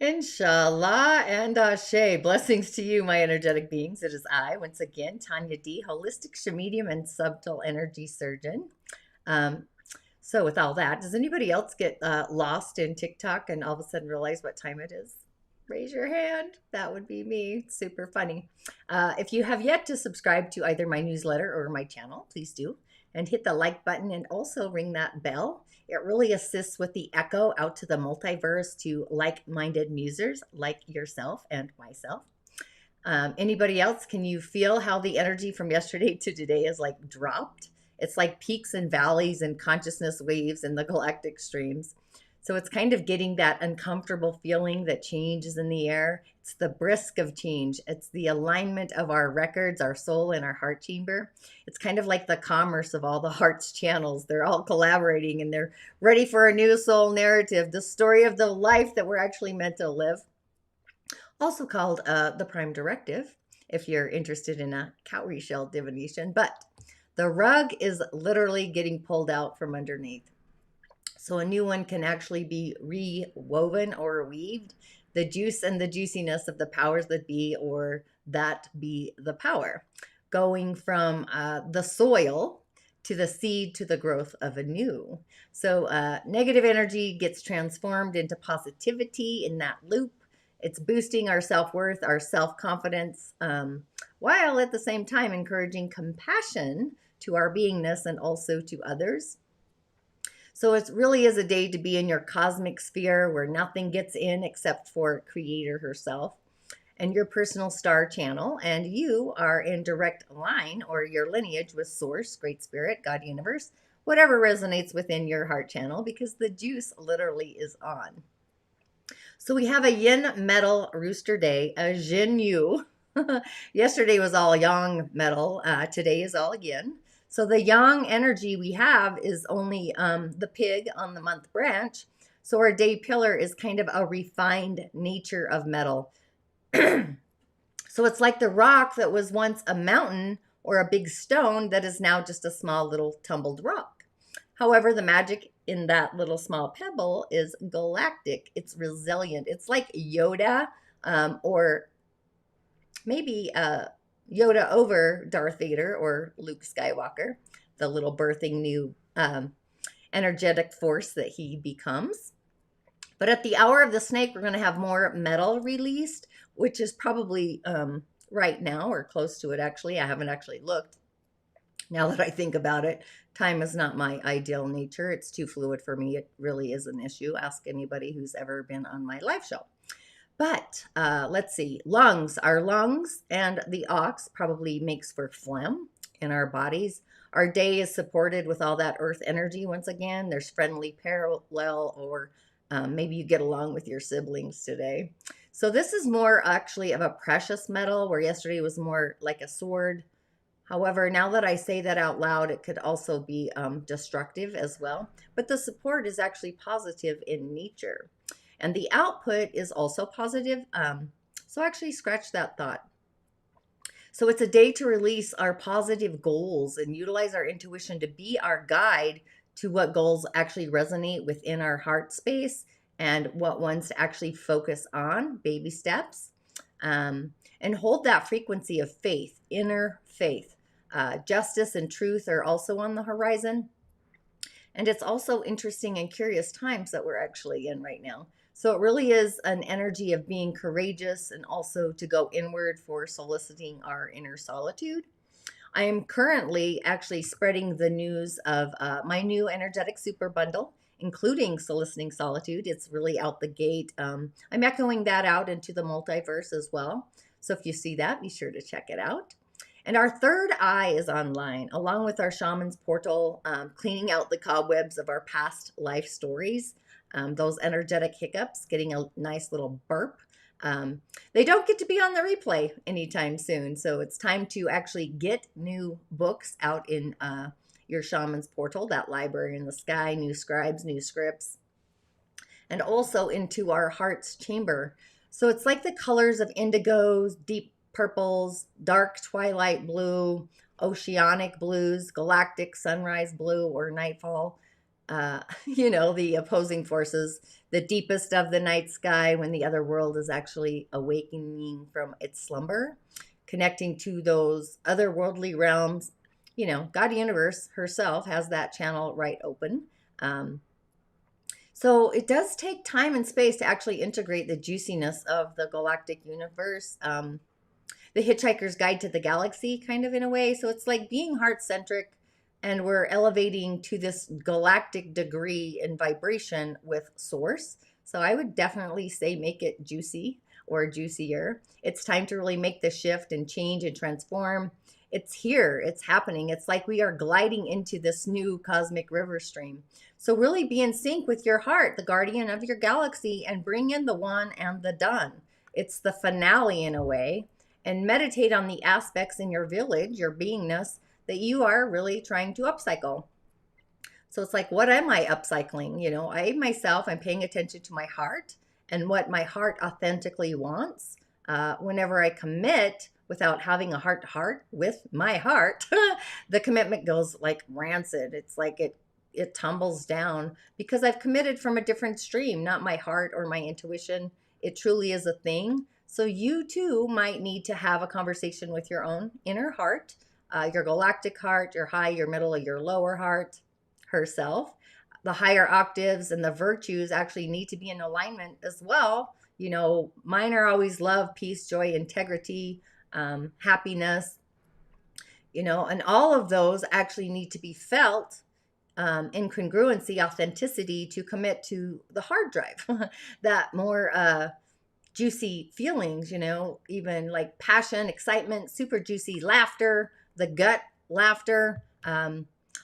InShalla and Ashe. Blessings to you, my energetic beings. It is I, once again, Tonya D, holistic Sha'medium and subtle energy surgeon. Um, so, with all that, does anybody else get lost in TikTok and all of a sudden realize what time it is? Raise your hand. That would be me. It's super funny. If you have yet to subscribe to either my newsletter or my channel, please do. And hit the like button and also ring that bell. It really assists with the echo out to the multiverse to like-minded musers like yourself and myself. Anybody else, can you feel how the energy from yesterday to today is like dropped? It's like peaks and valleys and consciousness waves in the galactic streams. So it's kind of getting that uncomfortable feeling that change is in the air. It's the brisk of change. It's the alignment of our records, our soul, and our heart chamber. It's kind of like the commerce of all the heart's channels. They're all collaborating and they're ready for a new soul narrative, the story of the life that we're actually meant to live. Also called the Prime Directive, if you're interested in a cowrie shell divination. But the rug is literally getting pulled out from underneath. So a new one can actually be rewoven or weaved. The juice and the juiciness of the powers that be, or that be the power. Going from the soil to the seed to the growth of a new. So negative energy gets transformed into positivity in that loop. It's boosting our self-worth, our self-confidence, while at the same time encouraging compassion to our beingness and also to others. So it really is a day to be in your cosmic sphere where nothing gets in except for Creator herself and your personal star channel. And you are in direct line or your lineage with Source, Great Spirit, God, Universe, whatever resonates within your heart channel, because the juice literally is on. So we have a Yin Metal Rooster Day, a Xin You. Yesterday was all Yang metal. Today is all Yin. So the yang energy we have is only the pig on the month branch. So our day pillar is kind of a refined nature of metal. So it's like the rock that was once a mountain or a big stone that is now just a small little tumbled rock. However, the magic in that little small pebble is galactic. It's resilient. It's like Yoda or maybe Yoda over Darth Vader or Luke Skywalker, the little birthing new energetic force that he becomes. But at the hour of the snake, we're going to have more metal released, which is probably right now or close to it, actually. I haven't actually looked. Now that I think about it, time is not my ideal nature. It's too fluid for me. It really is an issue. Ask anybody who's ever been on my live show. But let's see, lungs. Our lungs and the ox probably makes for phlegm in our bodies. Our day is supported with all that earth energy. Once again, there's friendly parallel, or maybe you get along with your siblings today. So this is more actually of a precious metal, where yesterday was more like a sword. However, now that I say that out loud, it could also be destructive as well. But the support is actually positive in nature. And the output is also positive. So actually scratch that thought. So it's a day to release our positive goals and utilize our intuition to be our guide to what goals actually resonate within our heart space and what ones to actually focus on, baby steps, and hold that frequency of faith, inner faith. Justice and truth are also on the horizon. And it's also interesting and curious times that we're actually in right now. So it really is an energy of being courageous and also to go inward for soliciting our inner solitude. I am currently actually spreading the news of my new energetic super bundle, including soliciting solitude. It's really out the gate. I'm echoing that out into the multiverse as well. So if you see that, be sure to check it out. And our third eye is online, along with our shaman's portal, cleaning out the cobwebs of our past life stories. Those energetic hiccups, getting a nice little burp. They don't get to be on the replay anytime soon. So it's time to actually get new books out in your shaman's portal, that library in the sky, new scribes, new scripts, and also into our heart's chamber. So it's like the colors of indigos, deep purples, dark twilight blue, oceanic blues, galactic sunrise blue or nightfall, you know, the opposing forces, the deepest of the night sky when the other world is actually awakening from its slumber, connecting to those otherworldly realms. You know, God Universe herself has that channel right open. Um, so it does take time and space to actually integrate the juiciness of the galactic universe. The Hitchhiker's Guide to the Galaxy, kind of in a way. So it's like being heart centric, and we're elevating to this galactic degree in vibration with Source. So I would definitely say make it juicy or juicier. It's time to really make the shift and change and transform. It's here, it's happening. It's like we are gliding into this new cosmic river stream. So really be in sync with your heart, the guardian of your galaxy, and bring in the one and the done. It's the finale in a way, and meditate on the aspects in your village, your beingness, that you are really trying to upcycle. So it's like, what am I upcycling? You know, I myself, I'm paying attention to my heart and what my heart authentically wants. Whenever I commit without having a heart to heart with my heart, the commitment goes like rancid. It's like it tumbles down because I've committed from a different stream, not my heart or my intuition. It truly is a thing. So you too might need to have a conversation with your own inner heart, your galactic heart, your high, your middle, or your lower heart herself. The higher octaves and the virtues actually need to be in alignment as well. You know, mine are always love, peace, joy, integrity, happiness, you know, and all of those actually need to be felt in congruency, authenticity to commit to the hard drive, that more juicy feelings, you know, even like passion, excitement, super juicy laughter, the gut laughter.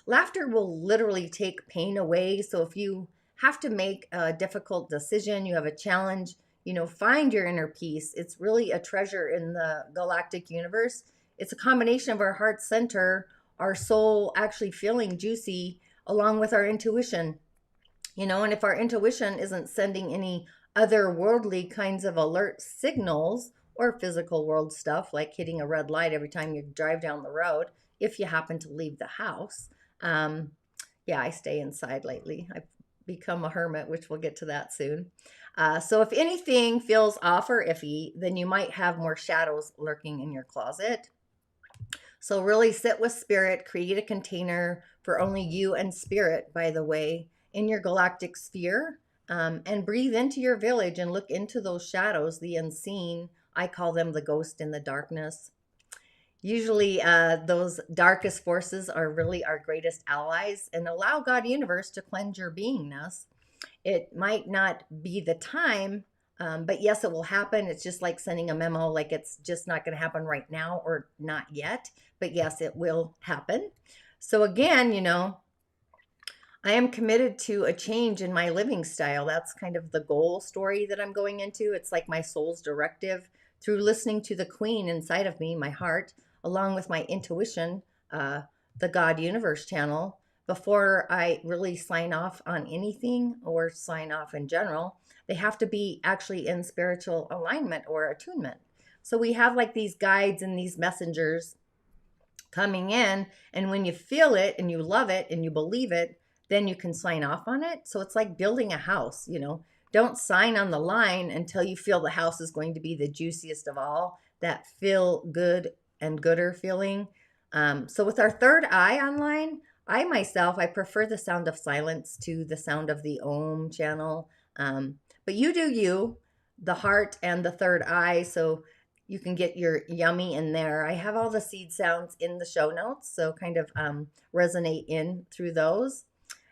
Laughter will literally take pain away. So if you have to make a difficult decision, you have a challenge, you know, find your inner peace. It's really a treasure in the galactic universe. It's a combination of our heart center, our soul actually feeling juicy, along with our intuition, you know, and if our intuition isn't sending any otherworldly kinds of alert signals or physical world stuff like hitting a red light every time you drive down the road, if you happen to leave the house. Um, yeah, I stay inside lately. I've become a hermit, which we'll get to that soon. So if anything feels off or iffy, then you might have more shadows lurking in your closet. So really sit with spirit, create a container for only you and spirit, by the way, in your galactic sphere, and breathe into your village and look into those shadows, the unseen. I call them the ghost in the darkness. Usually, those darkest forces are really our greatest allies, and allow God Universe to cleanse your beingness. It might not be the time, but yes, it will happen. It's just like sending a memo, like it's just not going to happen right now or not yet. But yes, it will happen. So again, you know, I am committed to a change in my living style. That's kind of the goal story that I'm going into. It's like my soul's directive through listening to the queen inside of me, my heart, along with my intuition, the God Universe channel. Before I really sign off on anything or sign off in general, they have to be actually in spiritual alignment or attunement. So we have like these guides and these messengers coming in, and when you feel it and you love it and you believe it, then you can sign off on it. So it's like building a house, you know. Don't sign on the line until you feel the house is going to be the juiciest of all, that feel good and gooder feeling. So with our third eye online, I myself, I prefer the sound of silence to the sound of the Om channel. But you do you, the heart and the third eye. So you can get your yummy in there. I have all the seed sounds in the show notes, so kind of resonate in through those.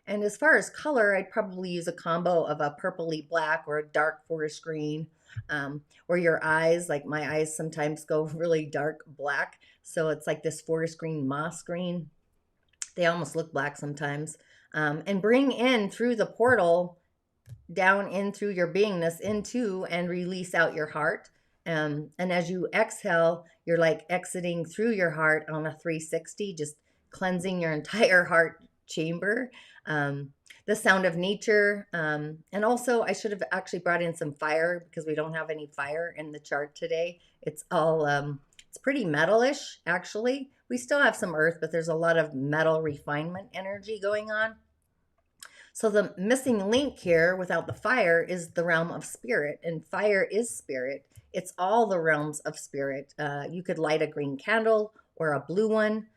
And as far as color, I'd probably use a combo of a purpley black or a dark forest green, or your eyes, like my eyes sometimes go really dark black. So it's like this forest green, moss green. They almost look black sometimes. And bring in through the portal, down in through your beingness, into and release out your heart. And as you exhale, you're like exiting through your heart on a 360, just cleansing your entire heart chamber. The sound of nature. And also, I should have actually brought in some fire because we don't have any fire in the chart today. It's all, it's pretty metalish, actually. We still have some earth, but there's a lot of metal refinement energy going on. So the missing link here without the fire is the realm of spirit, and fire is spirit. It's all the realms of spirit. You could light a green candle or a blue one.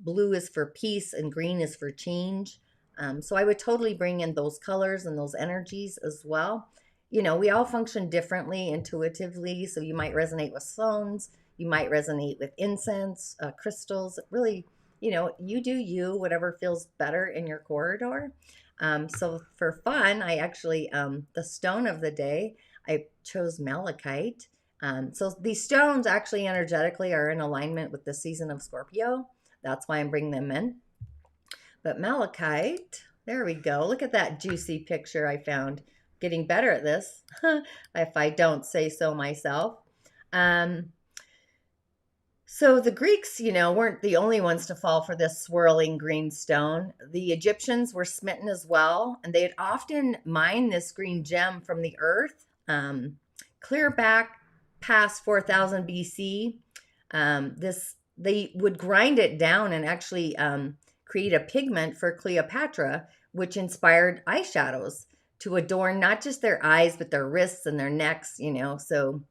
Blue is for peace and green is for change. So I would totally bring in those colors and those energies as well. You know, we all function differently intuitively, so you might resonate with stones, you might resonate with incense, crystals. Really, you know, you do you, whatever feels better in your corridor. So for fun, I actually, the stone of the day, I chose malachite. So these stones actually energetically are in alignment with the season of Scorpio. That's why I'm bringing them in. But malachite, there we go. Look at that juicy picture I found. Getting better at this, if I don't say so myself. So the Greeks, you know, weren't the only ones to fall for this swirling green stone. The Egyptians were smitten as well, and they'd often mine this green gem from the earth, clear back past 4000 BC. They would grind it down and actually create a pigment for Cleopatra, which inspired eyeshadows to adorn not just their eyes, but their wrists and their necks, you know. So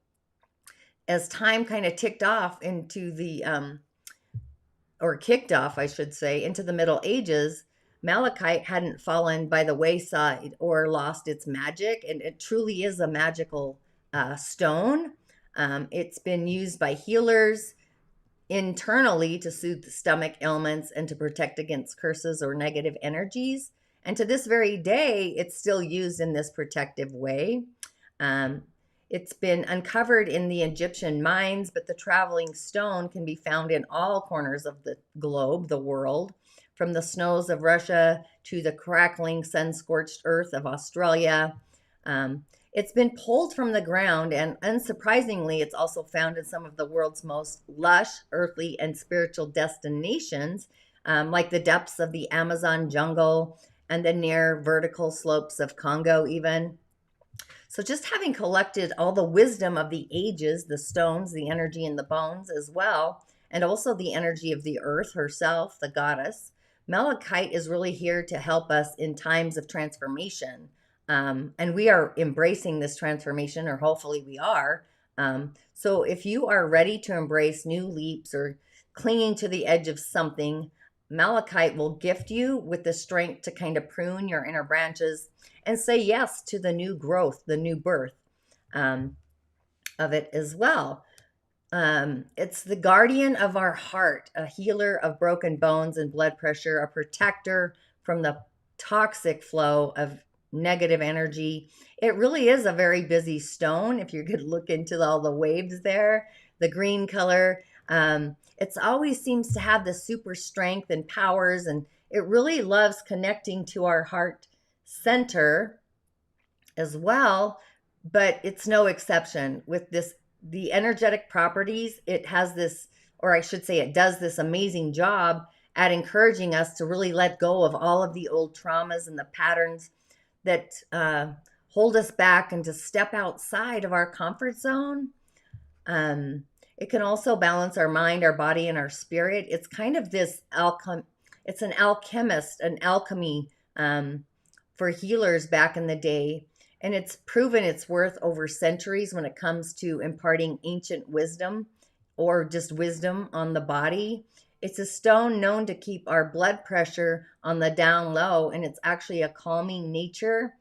as time kind of ticked off into the, or kicked off, I should say, into the Middle Ages, malachite hadn't fallen by the wayside or lost its magic. And it truly is a magical stone. It's been used by healers internally to soothe the stomach ailments and to protect against curses or negative energies. And to this very day, it's still used in this protective way. It's been uncovered in the Egyptian mines, but the traveling stone can be found in all corners of the globe, the world, from the snows of Russia to the crackling sun-scorched earth of Australia. It's been pulled from the ground, and unsurprisingly, it's also found in some of the world's most lush, earthly, and spiritual destinations, like the depths of the Amazon jungle and the near vertical slopes of Congo even. So just having collected all the wisdom of the ages, the stones, the energy in the bones as well, and also the energy of the earth herself, the goddess, malachite is really here to help us in times of transformation. And we are embracing this transformation, or hopefully we are. So if you are ready to embrace new leaps or clinging to the edge of something, malachite will gift you with the strength to kind of prune your inner branches and say yes to the new growth, the new birth of it as well. It's the guardian of our heart, a healer of broken bones and blood pressure, a protector from the toxic flow of negative energy. It really is a very busy stone. If you could look into all the waves there, the green color, it always seems to have the super strength and powers, and it really loves connecting to our heart center as well. But it's no exception with this, the energetic properties. It has this, or I should say it does this amazing job at encouraging us to really let go of all of the old traumas and the patterns that hold us back and to step outside of our comfort zone. It can also balance our mind, our body, and our spirit. It's kind of this it's an alchemist, an alchemy for healers back in the day. And it's proven its worth over centuries when it comes to imparting ancient wisdom or just wisdom on the body. It's a stone known to keep our blood pressure on the down low, and it's actually a calming nature.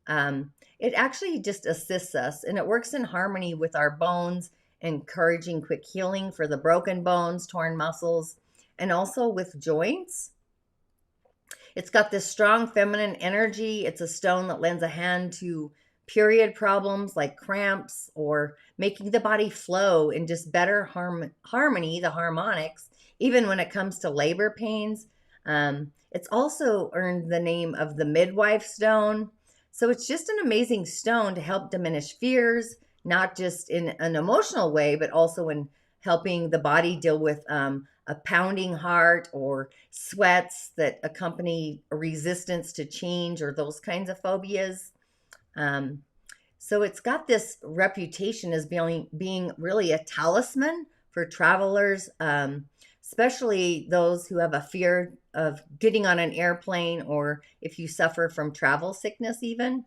It actually just assists us, and it works in harmony with our bones, encouraging quick healing for the broken bones, torn muscles, and also with joints. It's got this strong feminine energy. It's a stone that lends a hand to period problems like cramps or making the body flow in just better harmony, the harmonics, even when it comes to labor pains. It's also earned the name of the midwife stone. So it's just an amazing stone to help diminish fears, not just in an emotional way, but also in helping the body deal with a pounding heart or sweats that accompany a resistance to change or those kinds of phobias. So it's got this reputation as being really a talisman for travelers especially those who have a fear of getting on an airplane, or if you suffer from travel sickness even.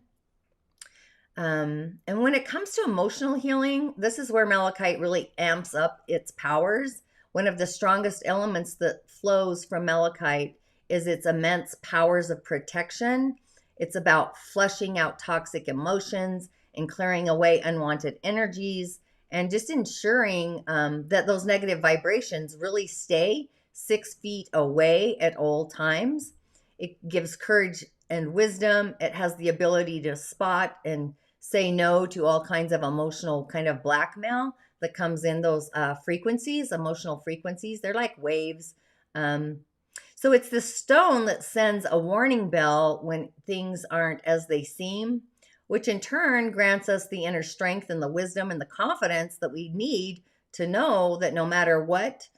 And when it comes to emotional healing, this is where malachite really amps up its powers. One of the strongest elements that flows from malachite is its immense powers of protection. It's about flushing out toxic emotions and clearing away unwanted energies, and just ensuring that those negative vibrations really stay 6 feet away at all times. It gives courage and wisdom. It has the ability to spot and say no to all kinds of emotional kind of blackmail that comes in those frequencies, emotional frequencies. They're like waves. So it's the stone that sends a warning bell when things aren't as they seem, which in turn grants us the inner strength and the wisdom and the confidence that we need to know that no matter what,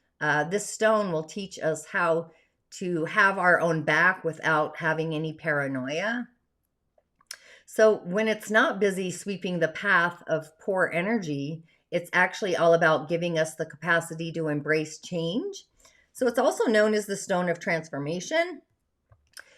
this stone will teach us how to have our own back without having any paranoia. So when it's not busy sweeping the path of poor energy, it's actually all about giving us the capacity to embrace change. So it's also known as the stone of transformation.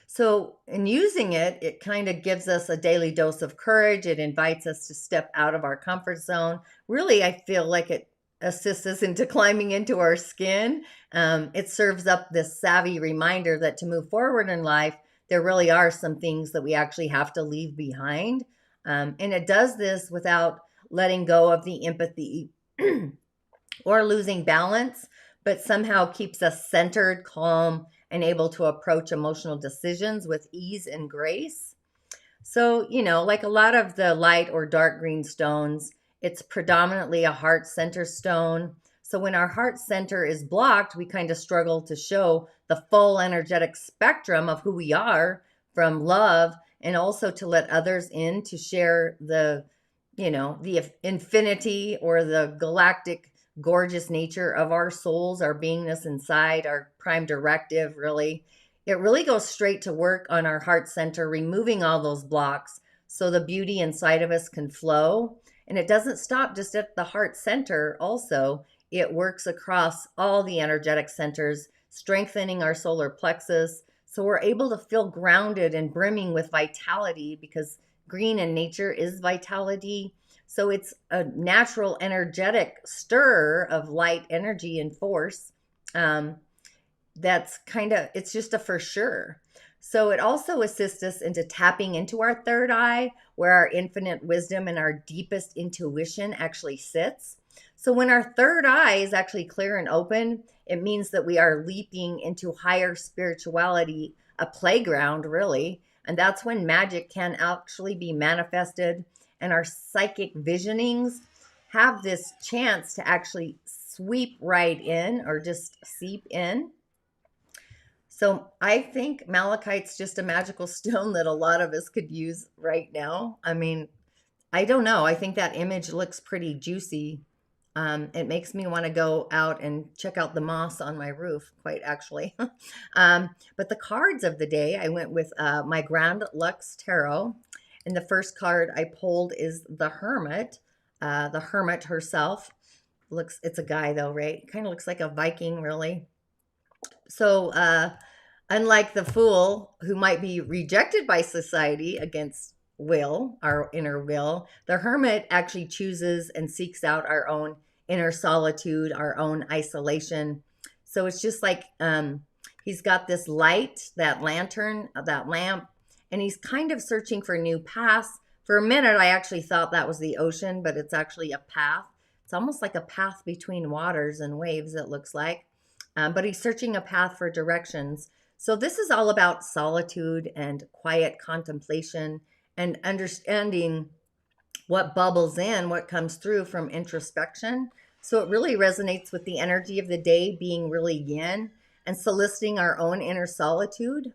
So in using it, it kind of gives us a daily dose of courage. It invites us to step out of our comfort zone. Really, I feel like it assists us into climbing into our skin. It serves up this savvy reminder that to move forward in life, there really are some things that we actually have to leave behind. And it does this without letting go of the empathy or losing balance, but somehow keeps us centered, calm, and able to approach emotional decisions with ease and grace. So, like a lot of the light or dark green stones, it's predominantly a heart center stone. So when our heart center is blocked, we kind of struggle to show the full energetic spectrum of who we are from love, and also to let others in to share the infinity or the galactic gorgeous nature of our souls, our beingness inside, our prime directive, really. It really goes straight to work on our heart center, removing all those blocks so the beauty inside of us can flow. And it doesn't stop just at the heart center also. It works across all the energetic centers, strengthening our solar plexus. So we're able to feel grounded and brimming with vitality, because green in nature is vitality. So it's a natural energetic stir of light energy and force. It's just a for sure. So it also assists us into tapping into our third eye, where our infinite wisdom and our deepest intuition actually sits. So when our third eye is actually clear and open, it means that we are leaping into higher spirituality, a playground, really. And that's when magic can actually be manifested, and our psychic visionings have this chance to actually sweep right in, or just seep in. So I think malachite's just a magical stone that a lot of us could use right now. I mean, I don't know. I think that image looks pretty juicy. It makes me want to go out and check out the moss on my roof, quite actually. But the cards of the day, I went with my Grand Lux Tarot. And the first card I pulled is the Hermit herself. It's a guy though, right? Kind of looks like a Viking, really. So, unlike the Fool, who might be rejected by society against our inner will, the Hermit actually chooses and seeks out our own inner solitude, our own isolation. So it's just like he's got this light, that lantern, that lamp, and he's kind of searching for new paths. For a minute, I actually thought that was the ocean, but it's actually a path. It's almost like a path between waters and waves, it looks like. But he's searching a path for directions. So this is all about solitude and quiet contemplation and understanding what bubbles in, what comes through from introspection. So it really resonates with the energy of the day being really yin and soliciting our own inner solitude.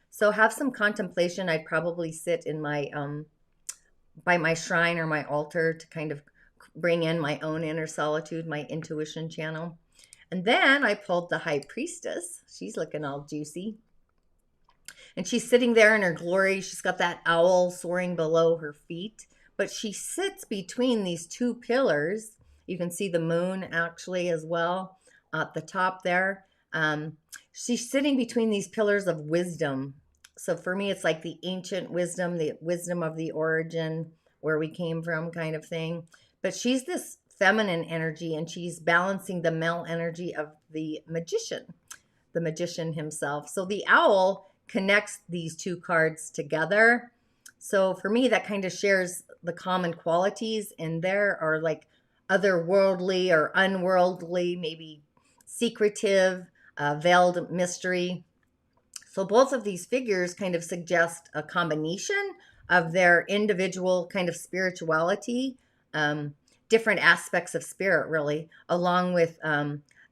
So have some contemplation. I'd probably sit in my by my shrine or my altar to kind of bring in my own inner solitude, my intuition channel. And then I pulled the High Priestess. She's looking all juicy. And she's sitting there in her glory. She's got that owl soaring below her feet. But she sits between these two pillars. You can see the moon actually as well. at the top there. She's sitting between these pillars of wisdom. So for me, it's like the ancient wisdom, the wisdom of the origin, where we came from kind of thing. But she's this feminine energy, and she's balancing the male energy of the magician himself. So the owl connects these two cards together. So for me, that kind of shares the common qualities, and there are like otherworldly or unworldly, maybe secretive, veiled mystery. So both of these figures kind of suggest a combination of their individual kind of spirituality, um, different aspects of spirit, really, along with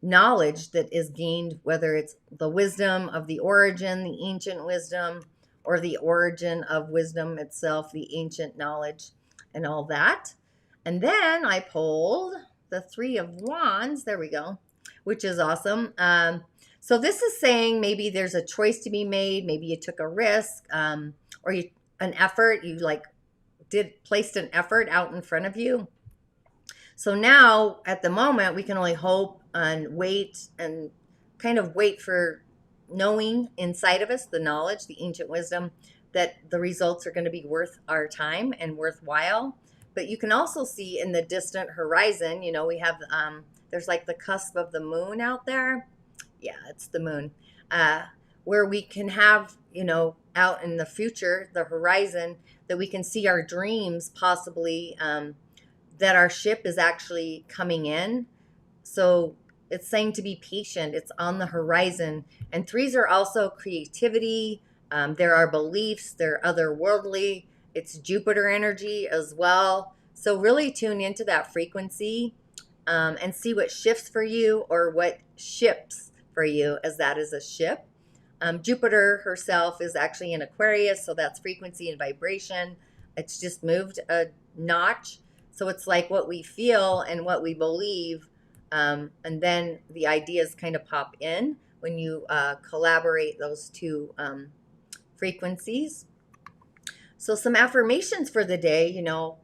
knowledge that is gained, whether it's the wisdom of the origin, the ancient wisdom, or the origin of wisdom itself, the ancient knowledge, and all that. And then I pulled the Three of Wands. There we go, which is awesome. So this is saying maybe there's a choice to be made. Maybe you took a risk, or an effort. You like placed an effort out in front of you. So now, at the moment, we can only hope and wait, and kind of wait for knowing inside of us, the knowledge, the ancient wisdom, that the results are going to be worth our time and worthwhile. But you can also see in the distant horizon, we have, there's like the cusp of the moon out there. Yeah, it's the moon. Where we can have, out in the future, the horizon, that we can see our dreams possibly, that our ship is actually coming in. So it's saying to be patient. It's on the horizon. And threes are also creativity. There are beliefs. They're otherworldly. It's Jupiter energy as well. So really tune into that frequency, and see what shifts for you, or what ships for you, as that is a ship. Jupiter herself is actually in Aquarius, so that's frequency and vibration. It's just moved a notch. So it's like what we feel and what we believe, and then the ideas kind of pop in when you collaborate those two frequencies. So some affirmations for the day,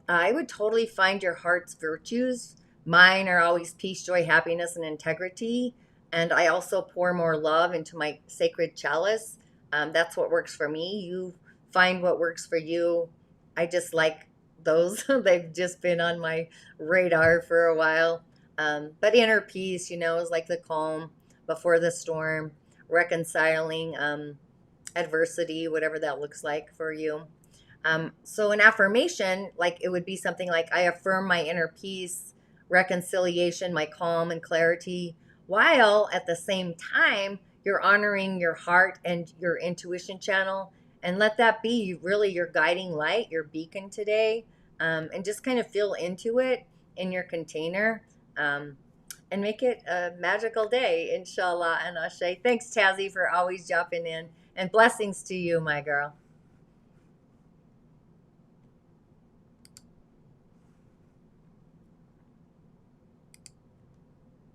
I would totally find your heart's virtues. Mine are always peace, joy, happiness, and integrity. And I also pour more love into my sacred chalice. That's what works for me. You find what works for you. I just like those. They've just been on my radar for a while. But inner peace, is like the calm before the storm, reconciling adversity, whatever that looks like for you. So an affirmation, like it would be something like, I affirm my inner peace, reconciliation, my calm and clarity, while at the same time, you're honoring your heart and your intuition channel, and let that be really your guiding light, your beacon today, and just kind of feel into it in your container, and make it a magical day, InShalla and Ashe. Thanks, Tazzy, for always jumping in, and blessings to you, my girl.